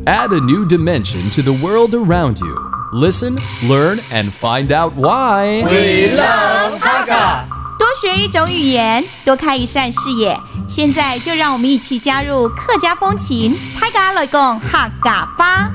Add a new dimension to the world around you. Listen, learn, and find out why. We love Hakka. 多学一种语言，多开一扇视野。现在就让我们一起加入客家风情，大家来讲客家吧。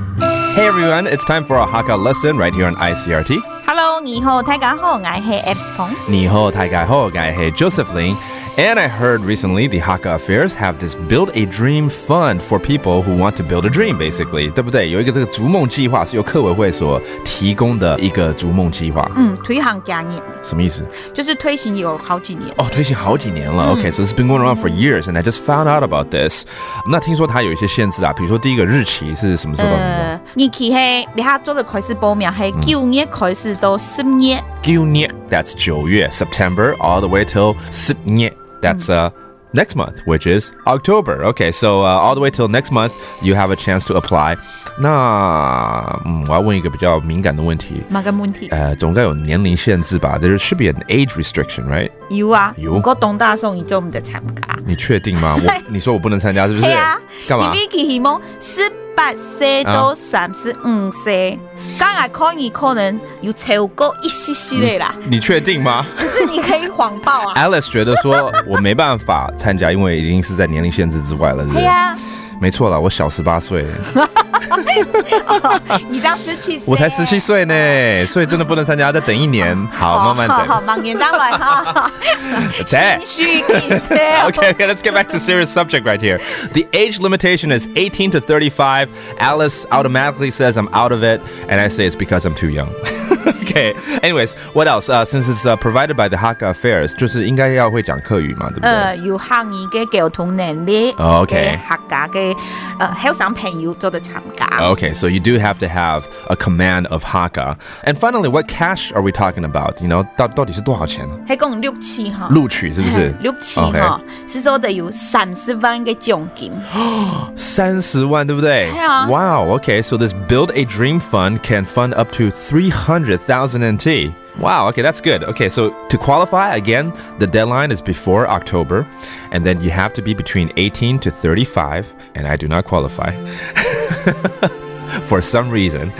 Hey everyone, it's time for our Hakka lesson right here on ICRT. Hello， 你好，大家好，我係 F 彭。你好，大家好，我係 Josephine.And I heard recently the Hakka Affairs have this Build a Dream Fund for people who want to build a dream, basically. 对不对？有一个这个逐梦计划是由客委会所提供的一个逐梦计划。推行几年？什么意思？就是推行有好几年。哦，推行好几年了。Okay, so it's been going on for years, and I just found out about this. 那听说它有一些限制啊，比如说第一个日期是什么时候到什么时候？日期係你下早就開始報名，係9月開始到10月。9月 that's 9月 September all the way till 10月 That's next month, which is October. Okay, so all the way till next month, you have a chance to apply. 那我要问一个比较敏感的问题。哪個問題？總該有年齡限制吧？ There should be an age restriction, right? 有啊。有。如果東大送你就唔得參加。你確定嗎？你說我不能參加是不是？係啊。幹嘛？因為佢希望18歲到35歲，剛才可以可能有超過10歲啦。你確定嗎？可是你可以謊報啊。Alice 覺得說我沒辦法參加，因為已經是在年齡限制之外了，是不是？係啊。沒錯啦，我小18歲。你到17歲，我才17歲呢，所以真的不能參加，再等一年。好，慢慢等。好，明年當來哈。Okay, let's get back to serious subject right here. The age limitation is 18 to 35. Alice automatically says I'm out of it, and I say it's because I'm too young. Okay. Anyways, what else? Since it's provided by the Hakka Affairs, 就是應該要會講客語嘛，對不對？有客語嘅交通能力。Okay. 客家嘅後生朋友做得參加。Okay, so you do have to have a command of Hakka. And finally, what cash are we talking about? You know, 到底是多少錢呢？係講錄取哈。錄取是不是？錄取哈，是做的有30萬嘅獎金。30萬，對不對？係啊。Wow. Okay, so this Build a Dream Fund can fund up to 300,000 NT. Wow, okay, that's good. Okay, so to qualify, again, the deadline is before October, and then you have to be between 18 to 35, and I do not qualify. For some reason,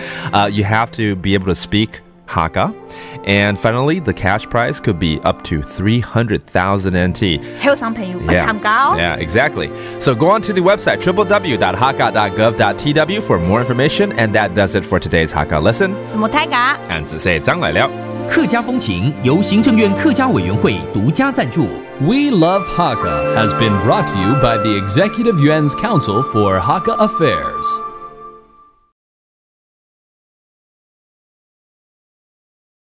you have to be able to speak Hakka. And finally, the cash prize could be up to 300,000 NT. 後生朋友會參加哦。Yeah, exactly. So go on to the website www.hakka.gov.tw for more information. And that does it for today's Hakka lesson. 什麼大家？俺只say張來了。客家風情由行政院客家委員會獨家贊助。We Love Hakka has been brought to you by the Executive Yuan's Council for Hakka Affairs.